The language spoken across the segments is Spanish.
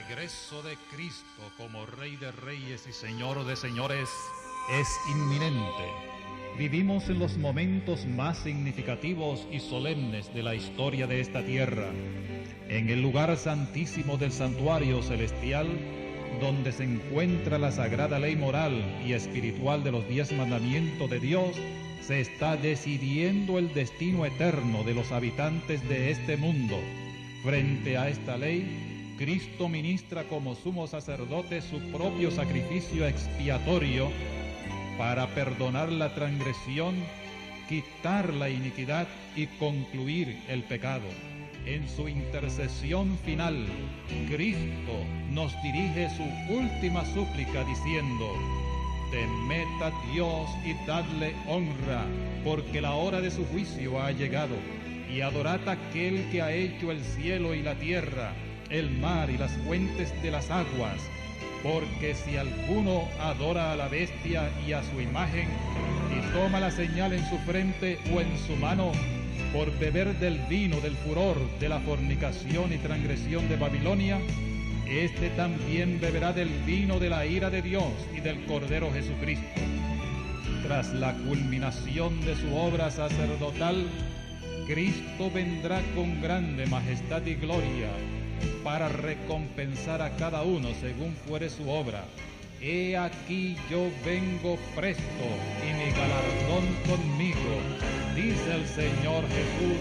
regreso de Cristo como Rey de Reyes y Señor de Señores es inminente. Vivimos en los momentos más significativos y solemnes de la historia de esta tierra. En el lugar santísimo del santuario celestial, donde se encuentra la sagrada ley moral y espiritual de los 10 mandamientos de Dios, se está decidiendo el destino eterno de los habitantes de este mundo. Frente a esta ley, Cristo ministra como sumo sacerdote su propio sacrificio expiatorio para perdonar la transgresión, quitar la iniquidad y concluir el pecado. En su intercesión final, Cristo nos dirige su última súplica diciendo: temed a Dios y dadle honra, porque la hora de su juicio ha llegado, y adorad a aquel que ha hecho el cielo y la tierra, el mar y las fuentes de las aguas, porque si alguno adora a la bestia y a su imagen, y toma la señal en su frente o en su mano, por beber del vino del furor de la fornicación y transgresión de Babilonia, este también beberá del vino de la ira de Dios y del Cordero Jesucristo. Tras la culminación de su obra sacerdotal, Cristo vendrá con grande majestad y gloria para recompensar a cada uno según fuere su obra. He aquí yo vengo presto y mi galardón conmigo, dice el Señor Jesús.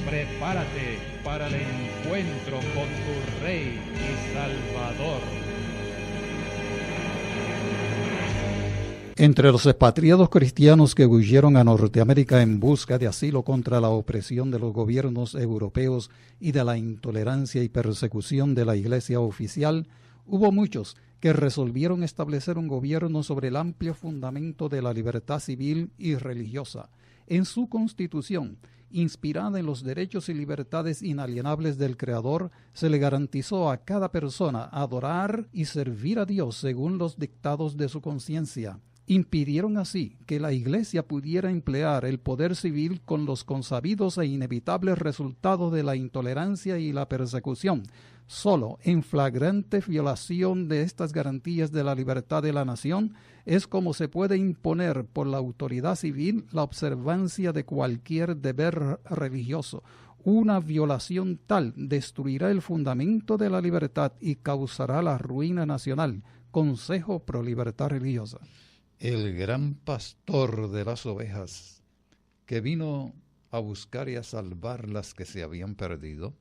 Prepárate para el encuentro con tu Rey y Salvador. Entre los expatriados cristianos que huyeron a Norteamérica en busca de asilo contra la opresión de los gobiernos europeos y de la intolerancia y persecución de la Iglesia oficial, hubo muchos que resolvieron establecer un gobierno sobre el amplio fundamento de la libertad civil y religiosa. En su constitución, inspirada en los derechos y libertades inalienables del Creador, se le garantizó a cada persona adorar y servir a Dios según los dictados de su conciencia. Impidieron así que la Iglesia pudiera emplear el poder civil con los consabidos e inevitables resultados de la intolerancia y la persecución. Solo en flagrante violación de estas garantías de la libertad de la nación es como se puede imponer por la autoridad civil la observancia de cualquier deber religioso. Una violación tal destruirá el fundamento de la libertad y causará la ruina nacional. Consejo Pro Libertad Religiosa. El gran pastor de las ovejas, que vino a buscar y a salvar las que se habían perdido,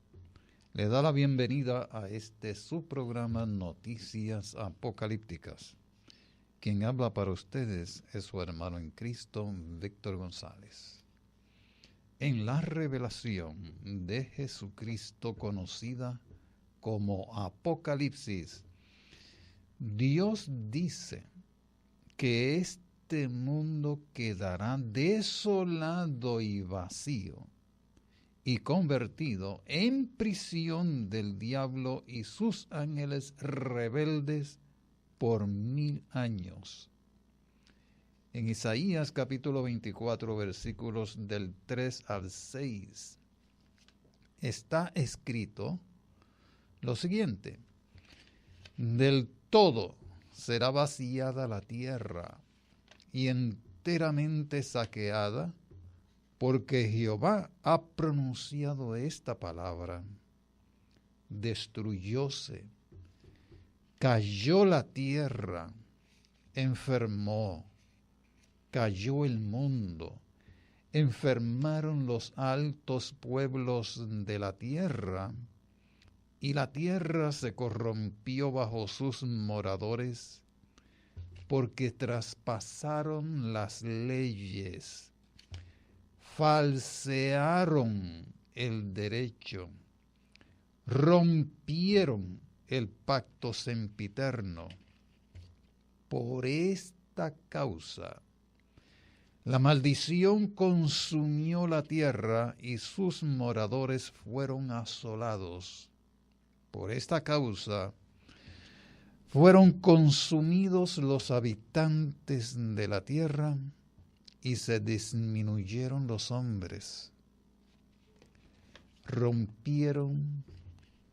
le da la bienvenida a su programa Noticias Apocalípticas. Quien habla para ustedes es su hermano en Cristo, Víctor González. En la revelación de Jesucristo conocida como Apocalipsis, Dios dice que este mundo quedará desolado y vacío y convertido en prisión del diablo y sus ángeles rebeldes por 1000 años. En Isaías capítulo 24, versículos del 3 al 6, está escrito lo siguiente: del todo será vaciada la tierra y enteramente saqueada, porque Jehová ha pronunciado esta palabra. Destruyóse, cayó la tierra, enfermó, cayó el mundo, enfermaron los altos pueblos de la tierra, y la tierra se corrompió bajo sus moradores, porque traspasaron las leyes, falsearon el derecho, rompieron el pacto sempiterno. Por esta causa, la maldición consumió la tierra y sus moradores fueron asolados. Por esta causa, fueron consumidos los habitantes de la tierra y se disminuyeron los hombres. Rompieron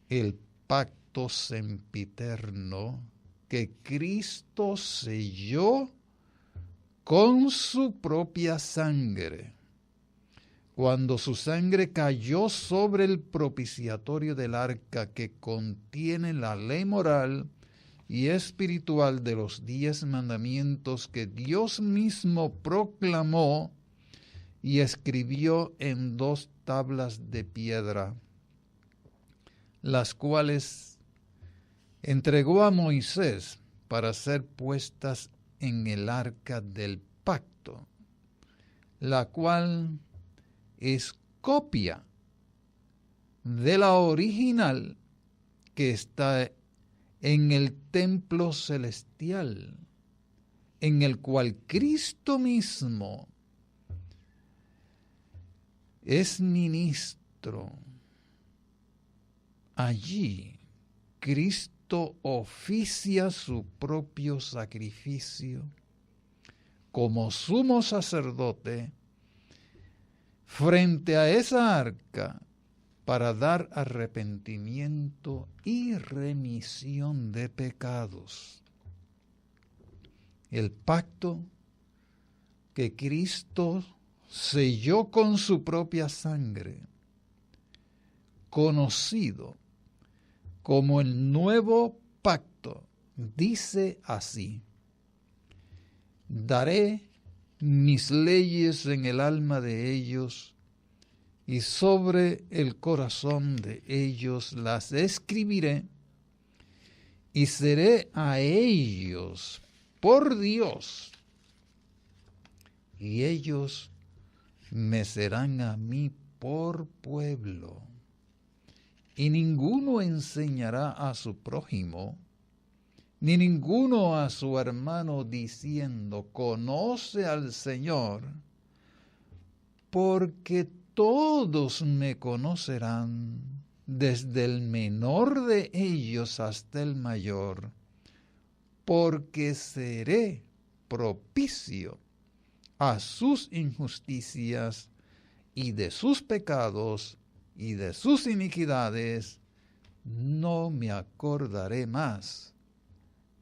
el pacto pacto sempiterno que Cristo selló con su propia sangre, cuando su sangre cayó sobre el propiciatorio del arca que contiene la ley moral y espiritual de los 10 mandamientos que Dios mismo proclamó y escribió en 2 tablas de piedra, las cuales entregó a Moisés para ser puestas en el arca del pacto, la cual es copia de la original que está en el templo celestial, en el cual Cristo mismo es ministro. Allí Cristo oficia su propio sacrificio como sumo sacerdote frente a esa arca para dar arrepentimiento y remisión de pecados. El pacto que Cristo selló con su propia sangre, conocido como el nuevo pacto, dice así: daré mis leyes en el alma de ellos, y sobre el corazón de ellos las escribiré, y seré a ellos por Dios, y ellos me serán a mí por pueblo. Y ninguno enseñará a su prójimo, ni ninguno a su hermano, diciendo: conoce al Señor, porque todos me conocerán, desde el menor de ellos hasta el mayor, porque seré propicio a sus injusticias, y de sus pecados y de sus iniquidades no me acordaré más.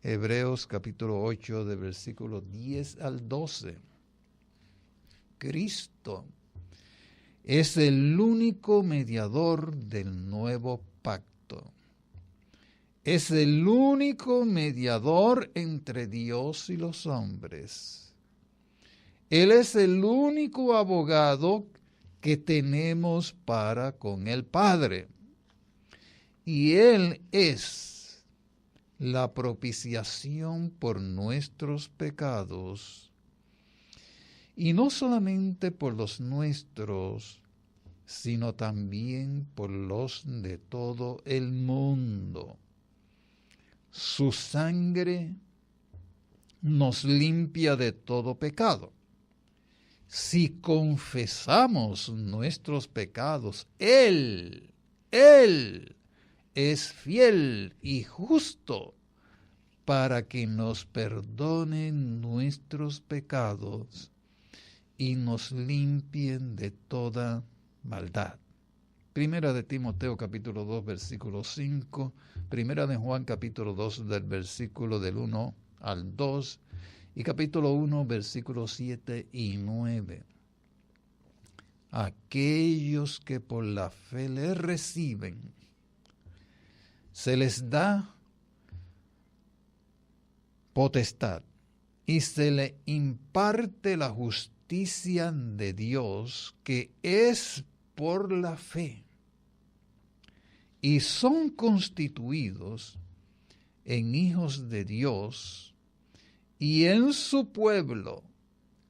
Hebreos capítulo 8, de versículos 10 al 12. Cristo es el único mediador del nuevo pacto. Es el único mediador entre Dios y los hombres. Él es el único abogado que tenemos para con el Padre. Y Él es la propiciación por nuestros pecados, y no solamente por los nuestros, sino también por los de todo el mundo. Su sangre nos limpia de todo pecado. Si confesamos nuestros pecados, Él es fiel y justo para que nos perdone nuestros pecados y nos limpien de toda maldad. Primera de Timoteo capítulo 2 versículo 5, Primera de Juan capítulo 2 del versículo del 1 al 2 y capítulo 1 versículos 7 y 9. Aquellos que por la fe le reciben, se les da potestad y se le imparte la justicia de Dios, que es por la fe, y son constituidos en hijos de Dios y en su pueblo,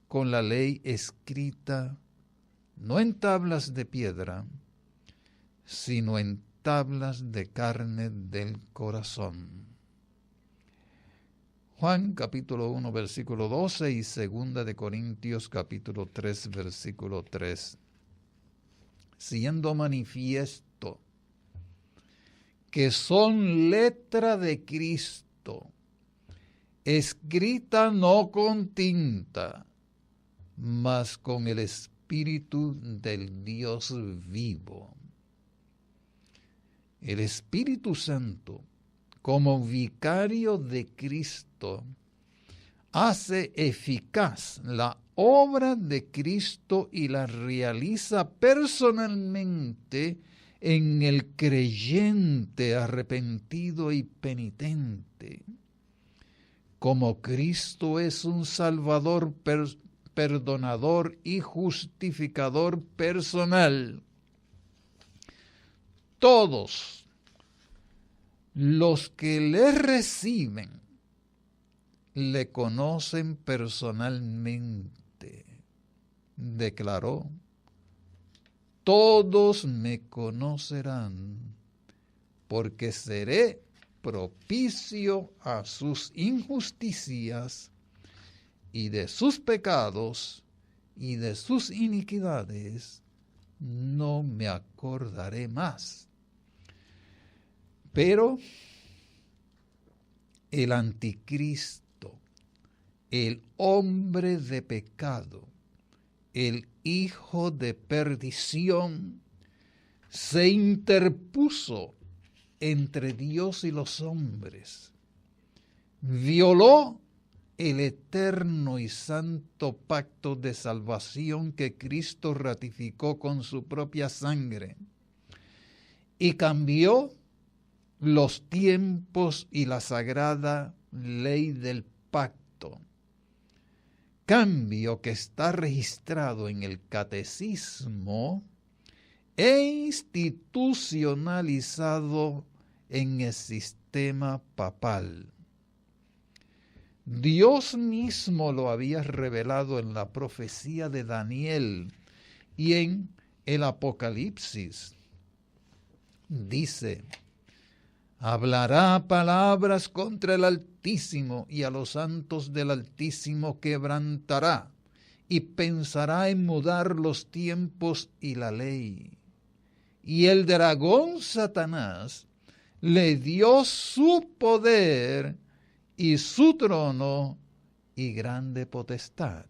con la ley escrita no en tablas de piedra, sino en tablas de carne del corazón. Juan capítulo 1 versículo 12 y 2 de Corintios capítulo 3 versículo 3. Siendo manifiesto que son letra de Cristo, escrita no con tinta, mas con el Espíritu del Dios vivo. el Espíritu Santo, como vicario de Cristo, hace eficaz la obra de Cristo y la realiza personalmente en el creyente arrepentido y penitente. Como Cristo es un Salvador perdonador y justificador personal, todos los que le reciben le conocen personalmente. Declaró: todos me conocerán, porque seré propicio a sus injusticias, y de sus pecados y de sus iniquidades no me acordaré más. Pero el anticristo, el hombre de pecado, el hijo de perdición, se interpuso entre Dios y los hombres, violó el eterno y santo pacto de salvación que Cristo ratificó con su propia sangre, y cambió los tiempos y la sagrada ley del pacto, cambio que está registrado en el catecismo e institucionalizado en el sistema papal. Dios mismo lo había revelado en la profecía de Daniel y en el Apocalipsis. Dice: hablará palabras contra el Altísimo, y a los santos del Altísimo quebrantará, y pensará en mudar los tiempos y la ley. Y el dragón Satanás le dio su poder y su trono y grande potestad.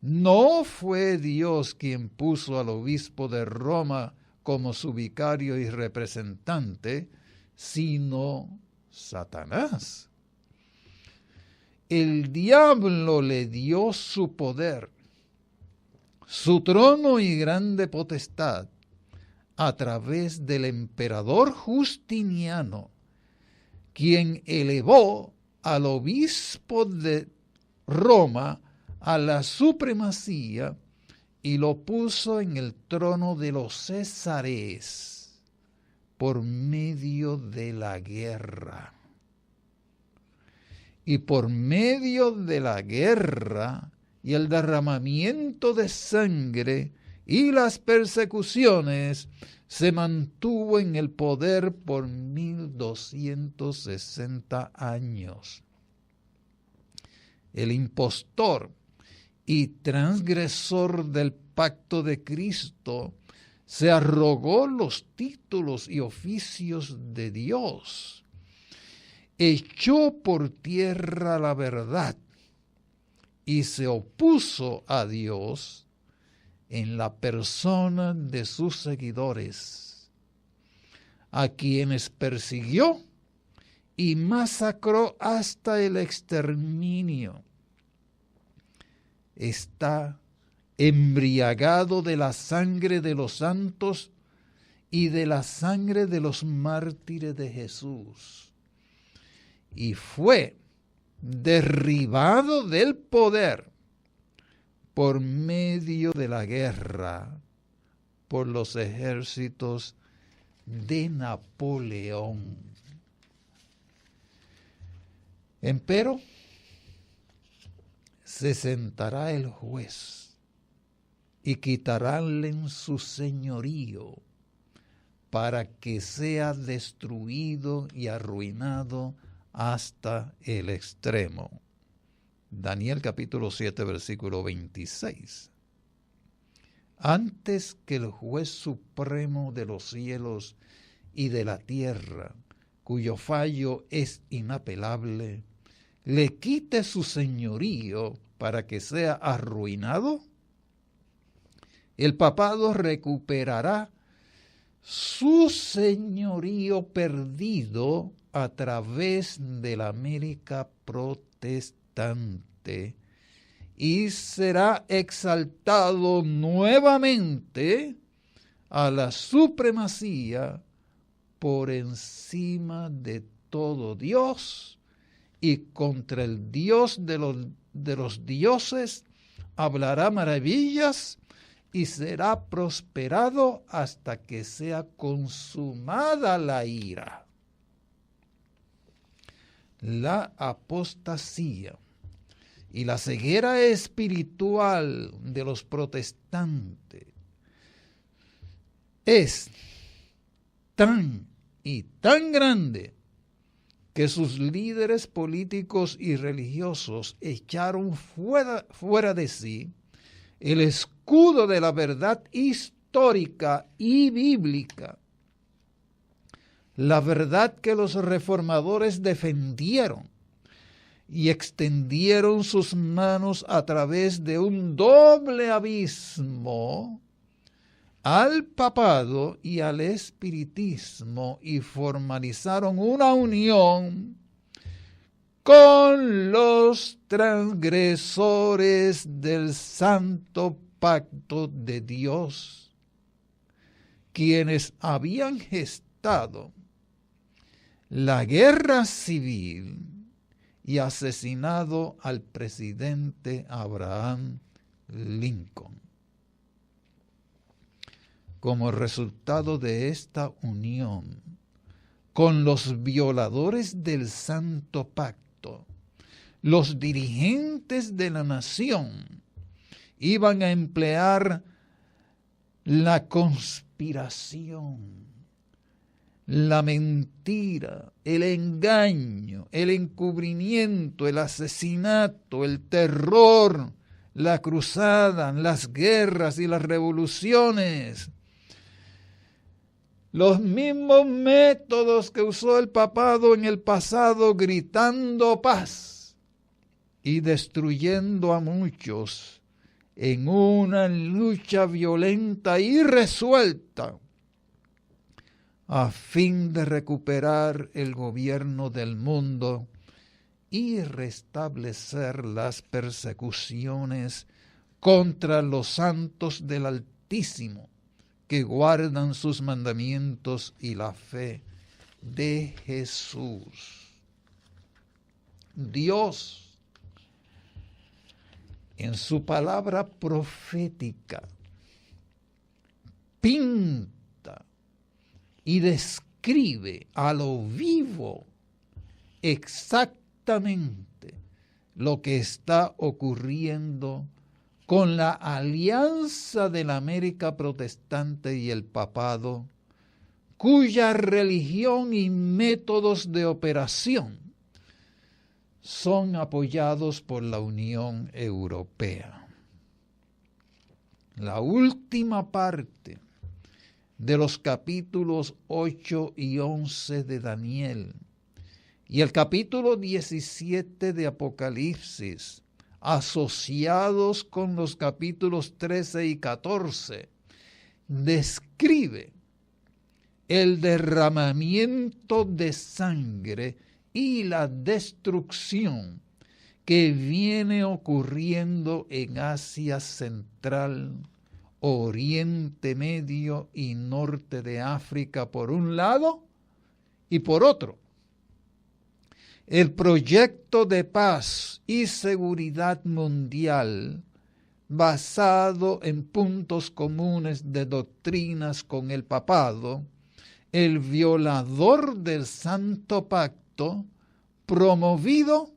No fue Dios quien puso al obispo de Roma como su vicario y representante, sino Satanás. El diablo le dio su poder, su trono y grande potestad a través del emperador Justiniano, quien elevó al obispo de Roma a la supremacía y lo puso en el trono de los césares por medio de la guerra. Y por medio de la guerra y el derramamiento de sangre y las persecuciones, se mantuvo en el poder por 1260 años. El impostor y transgresor del pacto de Cristo se arrogó los títulos y oficios de Dios, echó por tierra la verdad y se opuso a Dios en la persona de sus seguidores, a quienes persiguió y masacró hasta el exterminio. Está embriagado de la sangre de los santos y de la sangre de los mártires de Jesús, y fue derribado del poder por medio de la guerra por los ejércitos de Napoleón. Empero se sentará el juez y quitaránle su señorío para que sea destruido y arruinado hasta el extremo. Daniel capítulo 7, versículo 26. Antes que el juez supremo de los cielos y de la tierra, cuyo fallo es inapelable, le quite su señorío para que sea arruinado, el papado recuperará su señorío perdido a través de la América protestante y será exaltado nuevamente a la supremacía por encima de todo Dios, y contra el Dios de los dioses hablará maravillas y será prosperado hasta que sea consumada la ira. La apostasía y la ceguera espiritual de los protestantes es tan y tan grande que sus líderes políticos y religiosos echaron fuera de sí el escudo de la verdad histórica y bíblica, la verdad que los reformadores defendieron, y extendieron sus manos a través de un doble abismo al papado y al espiritismo, y formalizaron una unión con los transgresores del santo pacto de Dios, quienes habían gestado la guerra civil y asesinado al presidente Abraham Lincoln. Como resultado de esta unión con los violadores del santo pacto, los dirigentes de la nación iban a emplear la conspiración, la mentira, el engaño, el encubrimiento, el asesinato, el terror, la cruzada, las guerras y las revoluciones. Los mismos métodos que usó el papado en el pasado, gritando paz y destruyendo a muchos en una lucha violenta y resuelta a fin de recuperar el gobierno del mundo y restablecer las persecuciones contra los santos del Altísimo, que guardan sus mandamientos y la fe de Jesús. Dios, en su palabra profética, pinta y describe a lo vivo exactamente lo que está ocurriendo con la alianza de la América protestante y el papado, cuya religión y métodos de operación son apoyados por la Unión Europea. La última parte de los capítulos 8 y 11 de Daniel y el capítulo 17 de Apocalipsis, asociados con los capítulos 13 y 14, describe el derramamiento de sangre y la destrucción que viene ocurriendo en Asia Central, Oriente Medio y Norte de África por un lado, y por otro, el proyecto de paz y seguridad mundial basado en puntos comunes de doctrinas con el papado, el violador del Santo Pacto, promovido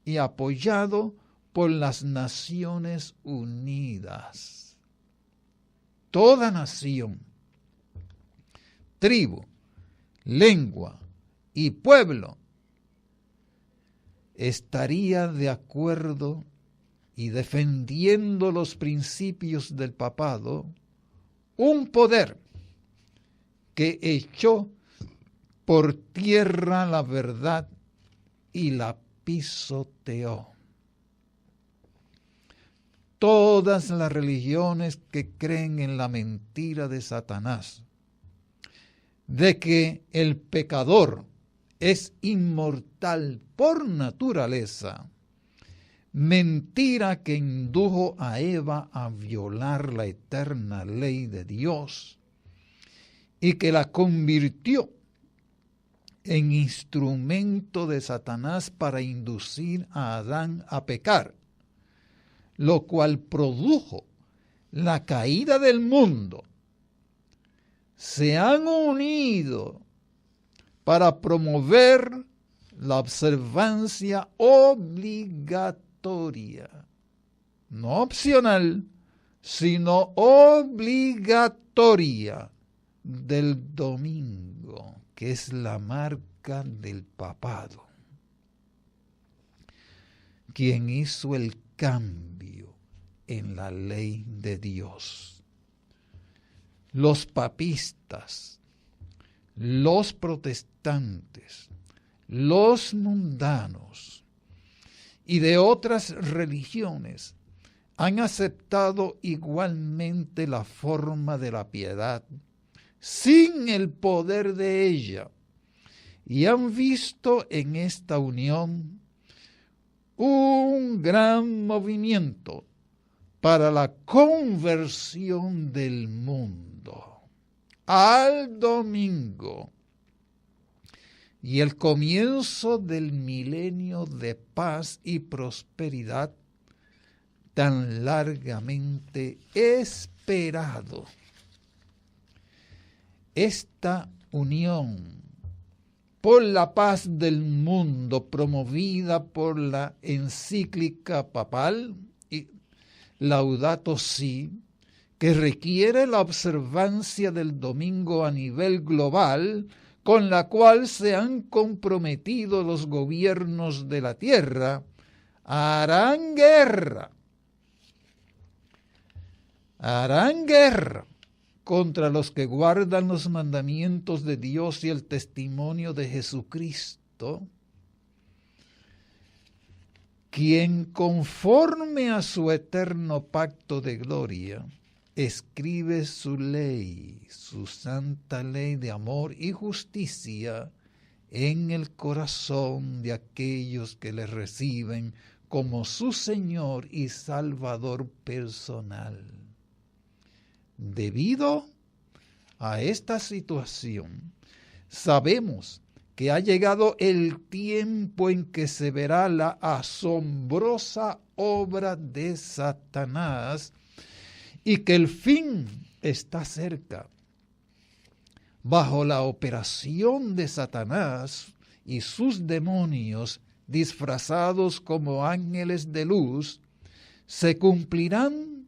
y apoyado por las Naciones Unidas. Toda nación, tribu, lengua y pueblo estaría de acuerdo y defendiendo los principios del papado, un poder que echó por tierra la verdad y la pisoteó. Todas las religiones que creen en la mentira de Satanás de que el pecador es inmortal por naturaleza, mentira que indujo a Eva a violar la eterna ley de Dios y que la convirtió en instrumento de Satanás para inducir a Adán a pecar, lo cual produjo la caída del mundo, se han unido para promover la observancia obligatoria, no opcional, sino obligatoria del domingo, que es la marca del papado, quien hizo el cambio en la ley de Dios. Los papistas, los protestantes, los mundanos y de otras religiones han aceptado igualmente la forma de la piedad sin el poder de ella y han visto en esta unión un gran movimiento para la conversión del mundo al domingo y el comienzo del milenio de paz y prosperidad tan largamente esperado. Esta unión por la paz del mundo promovida por la encíclica papal Laudato Si, que requiere la observancia del domingo a nivel global, con la cual se han comprometido los gobiernos de la tierra, harán guerra contra los que guardan los mandamientos de Dios y el testimonio de Jesucristo, quien conforme a su eterno pacto de gloria escribe su ley, su santa ley de amor y justicia en el corazón de aquellos que le reciben como su Señor y Salvador personal. Debido a esta situación, sabemos que ha llegado el tiempo en que se verá la asombrosa obra de Satanás y que el fin está cerca. Bajo la operación de Satanás y sus demonios disfrazados como ángeles de luz, se cumplirán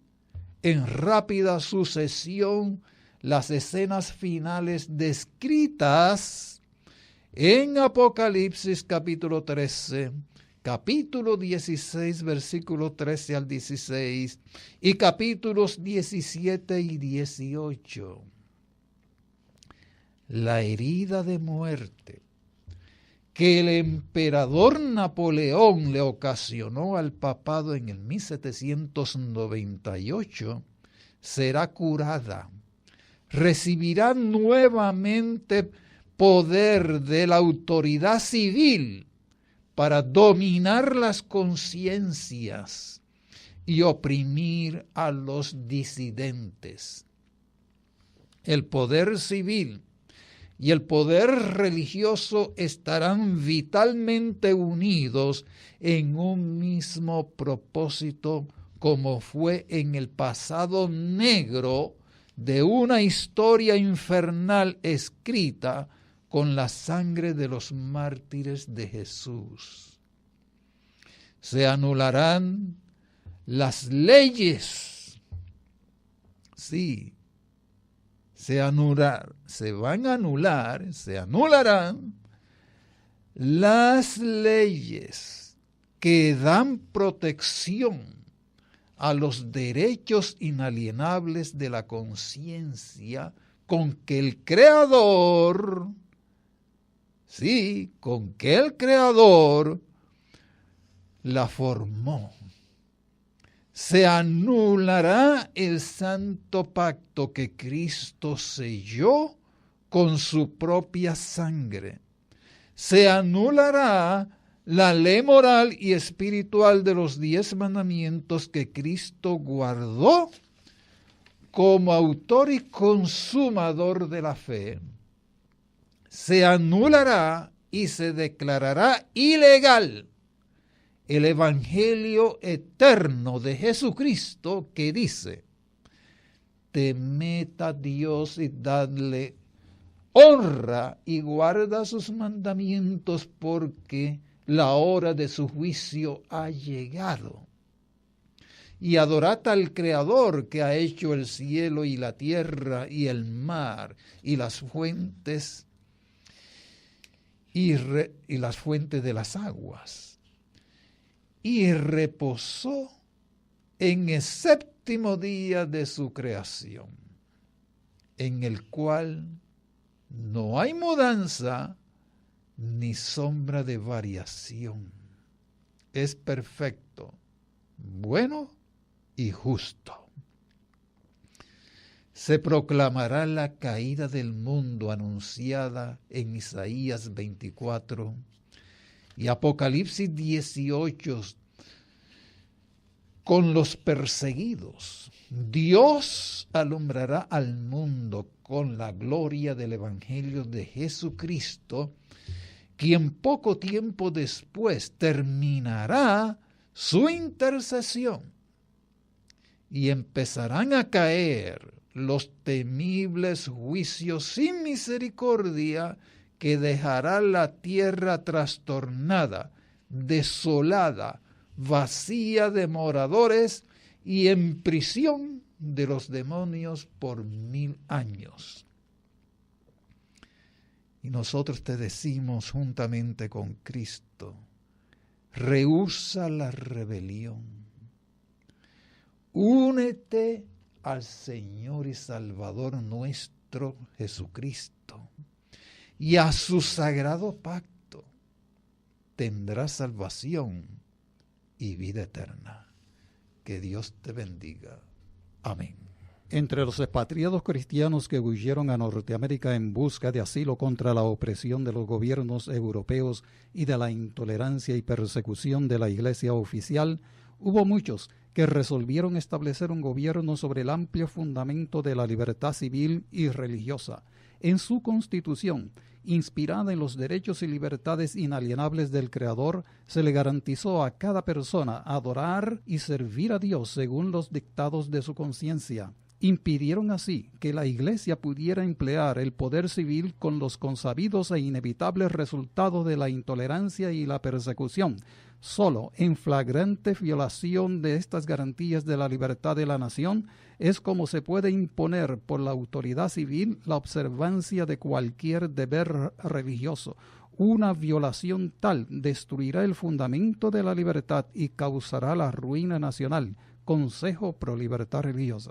en rápida sucesión las escenas finales descritas en Apocalipsis capítulo 13, capítulo 16, versículo 13 al 16 y capítulos 17 y 18. La herida de muerte que el emperador Napoleón le ocasionó al papado en el 1798 será curada. Recibirá nuevamente poder de la autoridad civil para dominar las conciencias y oprimir a los disidentes. El poder civil y el poder religioso estarán vitalmente unidos en un mismo propósito, como fue en el pasado negro de una historia infernal escrita con la sangre de los mártires de Jesús. Se anularán las leyes. Sí, se anularán las leyes que dan protección a los derechos inalienables de la conciencia con que el Creador, la formó. Se anulará el santo pacto que Cristo selló con su propia sangre. Se anulará la ley moral y espiritual de los 10 mandamientos que Cristo guardó como autor y consumador de la fe. Se anulará y se declarará ilegal el evangelio eterno de Jesucristo que dice: temed a Dios y dadle honra y guarda sus mandamientos, porque la hora de su juicio ha llegado. Y adorad al Creador que ha hecho el cielo y la tierra y el mar y las fuentes y las fuentes de las aguas. Y reposó en el 7º día de su creación, en el cual no hay mudanza ni sombra de variación. Es perfecto, bueno y justo. Se proclamará la caída del mundo anunciada en Isaías 24 y Apocalipsis 18 con los perseguidos. Dios alumbrará al mundo con la gloria del Evangelio de Jesucristo, quien poco tiempo después terminará su intercesión y empezarán a caer los temibles juicios sin misericordia que dejará la tierra trastornada, desolada, vacía de moradores y en prisión de los demonios por 1000 años. Y nosotros te decimos juntamente con Cristo: rehúsa la rebelión, únete al Señor y Salvador nuestro Jesucristo y a su sagrado pacto. Tendrás salvación y vida eterna. Que Dios te bendiga. Amén. Entre los expatriados cristianos que huyeron a Norteamérica en busca de asilo contra la opresión de los gobiernos europeos y de la intolerancia y persecución de la Iglesia oficial, hubo muchos que resolvieron establecer un gobierno sobre el amplio fundamento de la libertad civil y religiosa. En su constitución, inspirada en los derechos y libertades inalienables del Creador, se le garantizó a cada persona adorar y servir a Dios según los dictados de su conciencia. Impidieron así que la Iglesia pudiera emplear el poder civil con los consabidos e inevitables resultados de la intolerancia y la persecución. Solo en flagrante violación de estas garantías de la libertad de la nación es como se puede imponer por la autoridad civil la observancia de cualquier deber religioso. Una violación tal destruirá el fundamento de la libertad y causará la ruina nacional. Consejo Pro Libertad Religiosa.